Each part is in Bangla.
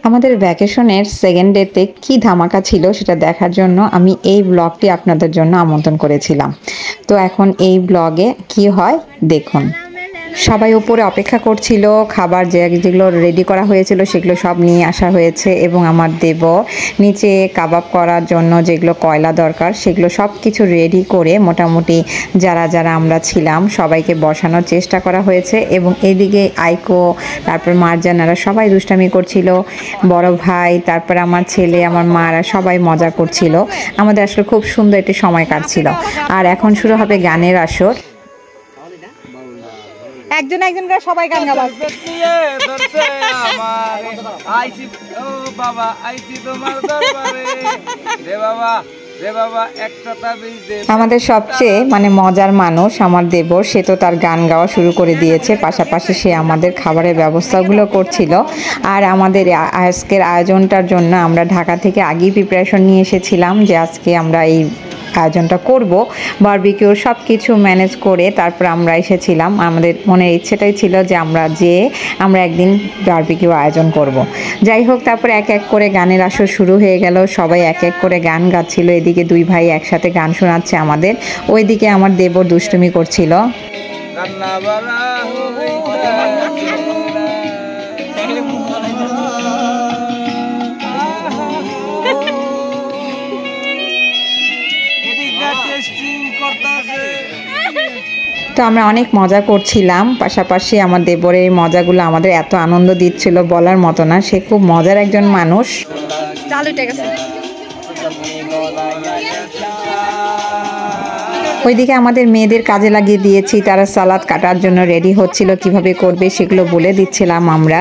আমাদের ভ্যাকেশনের সেকেন্ড ডেতে কি ধামাকা ছিল সেটা দেখার জন্য আমি এই ব্লগটি আপনাদের জন্য আমন্ত্রণ করেছিলাম। তো এখন এই ব্লগে কি হয় দেখুন। সবাই উপরে অপেক্ষা করছিল, খাবার যেগুলো রেডি করা হয়েছিল সেগুলো সব নিয়ে আসা হয়েছে এবং আমার দেব নিচে কাবাব করার জন্য যেগুলো কয়লা দরকার সেগুলো সব কিছু রেডি করে মোটামুটি যারা যারা আমরা ছিলাম সবাইকে বসানোর চেষ্টা করা হয়েছে। এবং এদিকে আইকো, তারপর মারজানারা সবাই দুষ্টামি করছিল, বড় ভাই, তারপর আমার ছেলে, আমার মারা সবাই মজা করছিল। আমাদের আসলে খুব সুন্দর একটি সময় কাটছিল। আর এখন শুরু হবে গানের আসর। একজন একজন করে সবাই গান গাবে। আমাদের সবচেয়ে মজার মানুষ আমার দেবর, সে তো তার গান গাওয়া শুরু করে দিয়েছে, পাশাপাশি সে আমাদের খাবারের ব্যবস্থাগুলো করছিল। আর আমাদের আজকের আয়োজনটার জন্য আমরা ঢাকা থেকে আগেই প্রিপারেশন নিয়ে এসেছিলাম যে আজকে আমরা এই আয়োজনটা করব, বারবিকিউর সব কিছু ম্যানেজ করে তারপর আমরা এসেছিলাম। আমাদের মনের ইচ্ছেটাই ছিল যে আমরা একদিন বারবিকিউ আয়োজন করব। যাই হোক, তারপর এক এক করে গানের আসর শুরু হয়ে গেল, সবাই এক এক করে গান গাচ্ছিল। এদিকে দুই ভাই একসাথে গান শোনাচ্ছে আমাদের, ওইদিকে আমার দেবর দুষ্টুমি করছিল। তো আমরা অনেক মজা করছিলাম, পাশাপাশি আমার দেবরের এই মজাগুলো আমাদের এত আনন্দ দিচ্ছিল বলার মতো না। সে খুব মজার একজন মানুষ। ওইদিকে আমাদের মেয়েদের কাজে লাগিয়ে দিয়েছি, তারা সালাদ কাটার জন্য রেডি হচ্ছিল, কিভাবে করবে সেগুলো বলে দিচ্ছিলাম আমরা।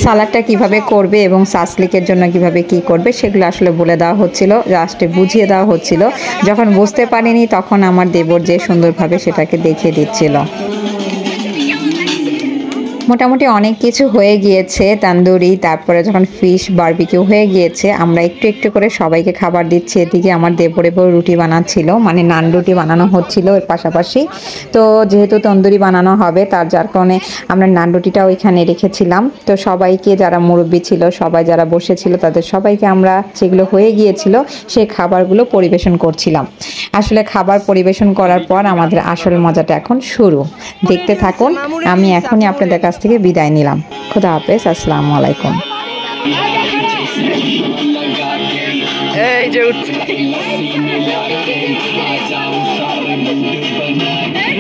সালাডটা কিভাবে করবে এবং সাসলিকের জন্য কিভাবে কি করবে সেগুলো আসলে বলে দেওয়া হচ্ছিল, লাস্টে বুঝিয়ে দেওয়া হচ্ছিল। যখন বুঝতে পারিনি তখন আমার দেবর যে সুন্দরভাবে সেটাকে দেখিয়ে দিচ্ছিল। মোটামুটি অনেক কিছু হয়ে গিয়েছে, তান্দুরি, তারপরে যখন ফিশ বারবিকিউ হয়ে গিয়েছে আমরা একটু একটু করে সবাইকে খাবার দিচ্ছি। এদিকে আমার দেবরে রুটি বানাচ্ছিল, নান রুটি বানানো হচ্ছিল এর পাশাপাশি। তো যেহেতু তন্দুরি বানানো হবে যার কারণে আমরা নান রুটিটাও এখানে রেখেছিলাম। তো সবাইকে, যারা মুরব্বি ছিল, সবাই যারা বসেছিল তাদের সবাইকে আমরা যেগুলো হয়ে গিয়েছিল সেই খাবারগুলো পরিবেশন করছিলাম। আসলে খাবার পরিবেশন করার পর আমাদের আসল মজাটা এখন শুরু, দেখতে থাকুন। আমি এখনই আপনাদের কাছ থেকে বিদায় নিলাম। খুদা হাফেজ, আসসালামু আলাইকুম। এই যে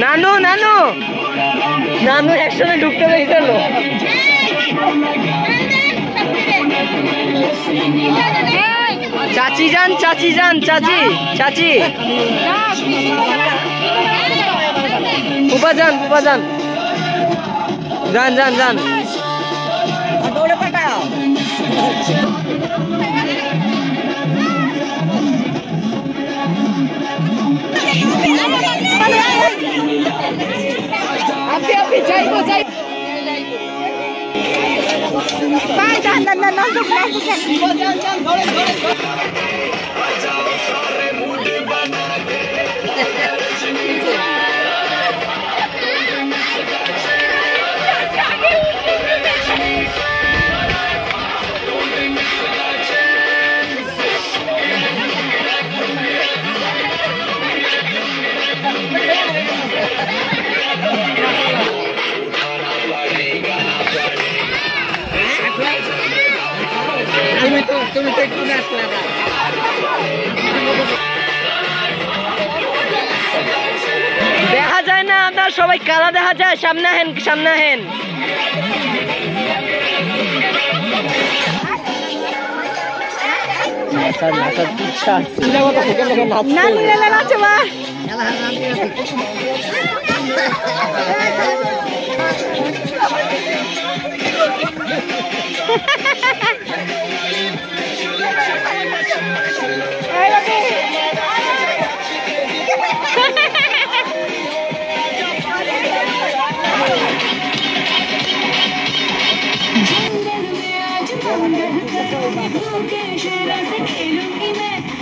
নানু নানু নানু একসাথে ঢুকতে পেরেছিল। চাচি যান, চাচি যান, চাচি চাচি ফুপা যান, ফুপা যান, যান যান যান। দেখা যায় না, আপনার সবাই কারা দেখা যায়? সামনে হেন, সামনে হেন। जंगल में आज मंगल कभी भी भूखे शेरा से खेलूंगी मैं।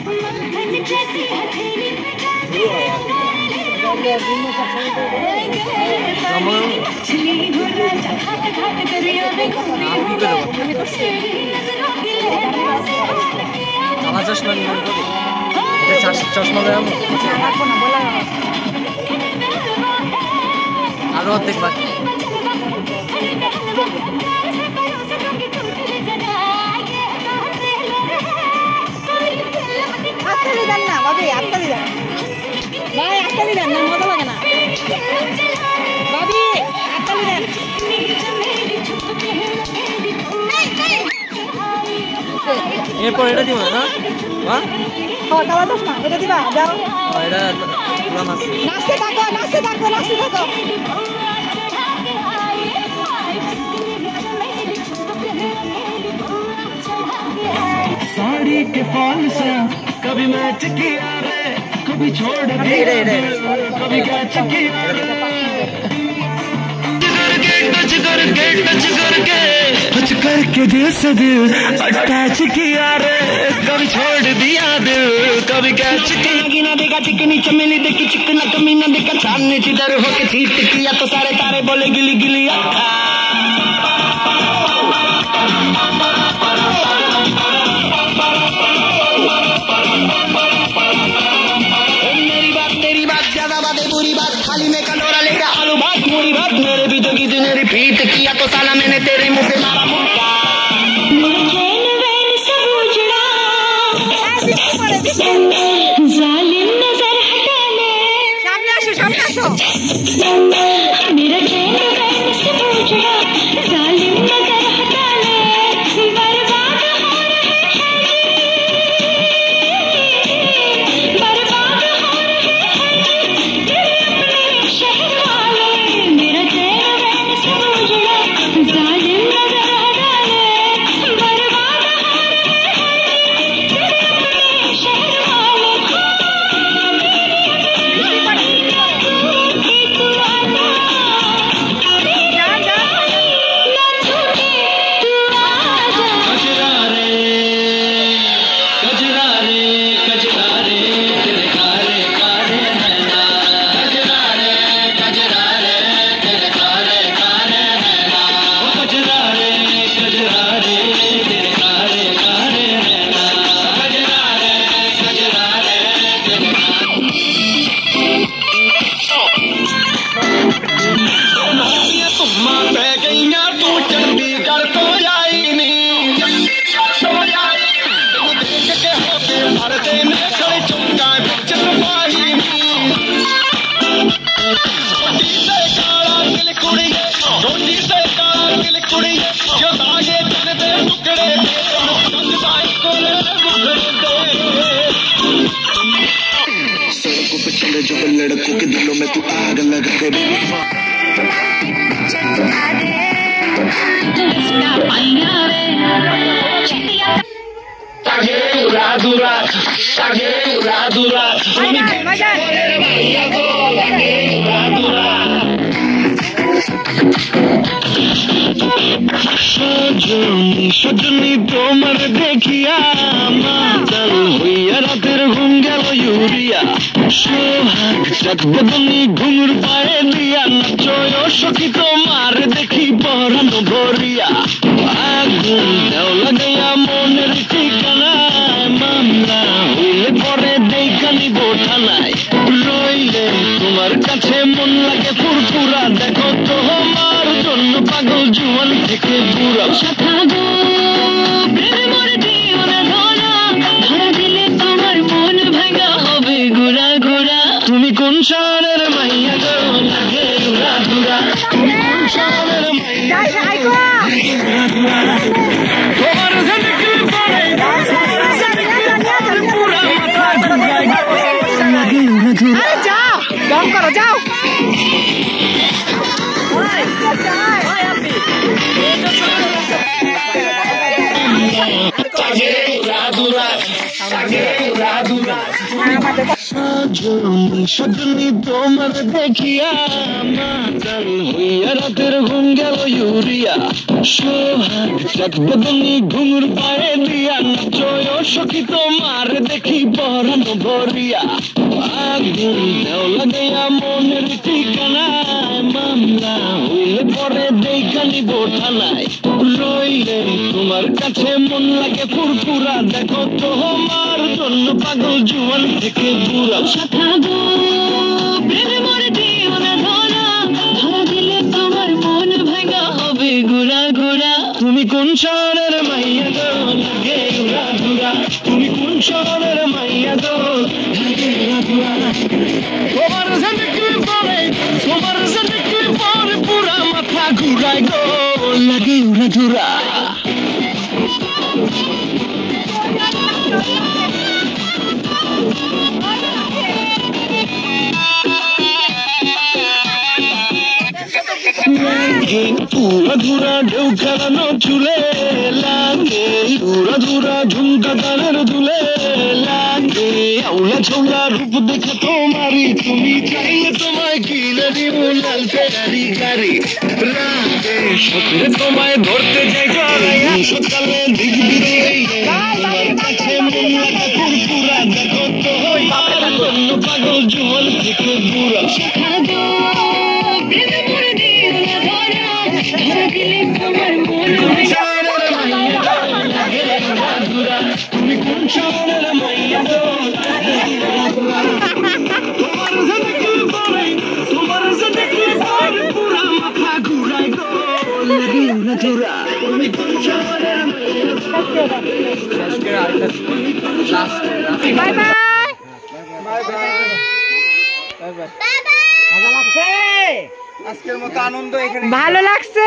চশমা আরো অর্ধেক বাকি। হাততালি দেন না ভাবি, হাততালি দেন ভাই, হাততালি দেন না, মজা লাগে না ভাবি, হাততালি দেন। এরপর এটা দিব না, কালা চশমা এটা দিবা, যাও এটা নাচতে থাকো, নাচতে থাকো, নাচতে থাকো। साड़ी के फॉल से कभी मैच किया रे, कभी छोड़ दिया दिल, कभी कैच किया रे। टच करके दिल से दिल अटैच किया रे, कभी छोड़ दिया दिल, कभी कैच किया। ना देखा चिकनी चमेली देखी चिकना कमी ना देखा छानने चिदर होके चीट किया तो सारे तारे बोले गिली गिली अक्का। तेरी बात ज्यादा बातें बुरी बात, थाली में कटोरा लेकर आलू भात पूरी बात, मेरे भी जो किसी ने रिपीट किया तो साला मैंने तेरे मुंह पे मारा मुक्का। जालिम नजर हटाने, সামনে আসো, সামনে আসো। मेरा चैन वैन से उजड़ा, जालिम नजर हटाने, बर्बाद हो रहे हैं जी, बर्बाद हो रहे हैं जी, तेरे अपने शहर वाले। मेरा चैन वैन से उजड़ा, जालिम नजर हटाने, बर्बाद हो रहे हैं जी, तेरे अपने शहर वाले। सड़कों पे चले जो लड़कों के दिलों में तू आग लगा दे। सजनी तोमर देखिया मातल हुई रातेर घुम गेल यूरिया, সোহাগ চাঁদ বদনি ঘুঙুর পায়ে দিয়া নাচো সখী তোমার দেখি পরানো ভরিয়া, আগুন দেও লাগাইয়া মনের ঠিকানায়, মামলা হইলে পরে দেখানি বোঠানায়, রইলে তোমার কাছে মন লাগে ফুরফুরা, দেখো তোমার জন্য পাগল জুয়ান থেকে বুড়া। তুমি কোন শহরের মাইয়া গো লাগে ঘুরা ঘুরা, তুমি কোন শহরের মাইয়া তোমার ঝলকে পড়ে পুরা মাথা ঘুরায় লাগে ঘুরা ঘুরা। যাও, দম করো, যাও। সজনী তোমার দেখিয়া মাতাল হইয়া রাতের ঘুম গেল ইউরিয়া সোহাগ চাকবদনী ঘুঙুর পায়ে দিয়া নাচয় সখী তোমার দেখি পরানো ভরিয়া আগুন দেও লাগাইয়া মনের ঠিকানায় মামলা হইলে পরে দেখা নিব থানায় রইলে তোমার কাছে মন লাগে ফুরফুরা দেখো তোমার জন্য পাগল জুয়ান থেকে বুড়া শাখা গো প্রেমে মরে দিও না ধরা ধরা দিলে তোমার মন ভাঙা হবে ঘোরা ঘোরা তুমি কোন শহরের মাইয়া গো লাগে উড়া ধুরা তুমি কোন শহরের মাইয়া গো লাগে উড়া ধুরা তোমার জিন্দগি পরে পুরা মাথা ঘুরায় গো লাগে উড়া ধুরা পুরা ধুরা ঢেউ খেলানো চুলে লাগে উড়া ধুরা ঝুমকা গানের দুলে লাগে আউলা ছোলা রূপ দেখে তোমারি তুমি চাইলে তোমায় কিনে দিব লাল ফেরারি গাড়ি রাতে সকালে তোমায় ধরতে যাই জড়াইয়া সকালে দেখবি তোমার কাছে মন লাগা ফুরফুরা দেখো তো জন্য পাগল জুয়ান থেকে বুড়া শাখা গো প্রেমে মরে দিও না ধরা ধরা দিলে তোমার মন ভাঙা তুমি কোন শহরের মাইয়া গো তোমার জিন্দগি পরে পুরা মাথা ঘুরায় গো লাগে উড়া ধুরা তুমি কোন শহরের বাই বাই আজকের মতো আনন্দ এখানে ভালো লাগছে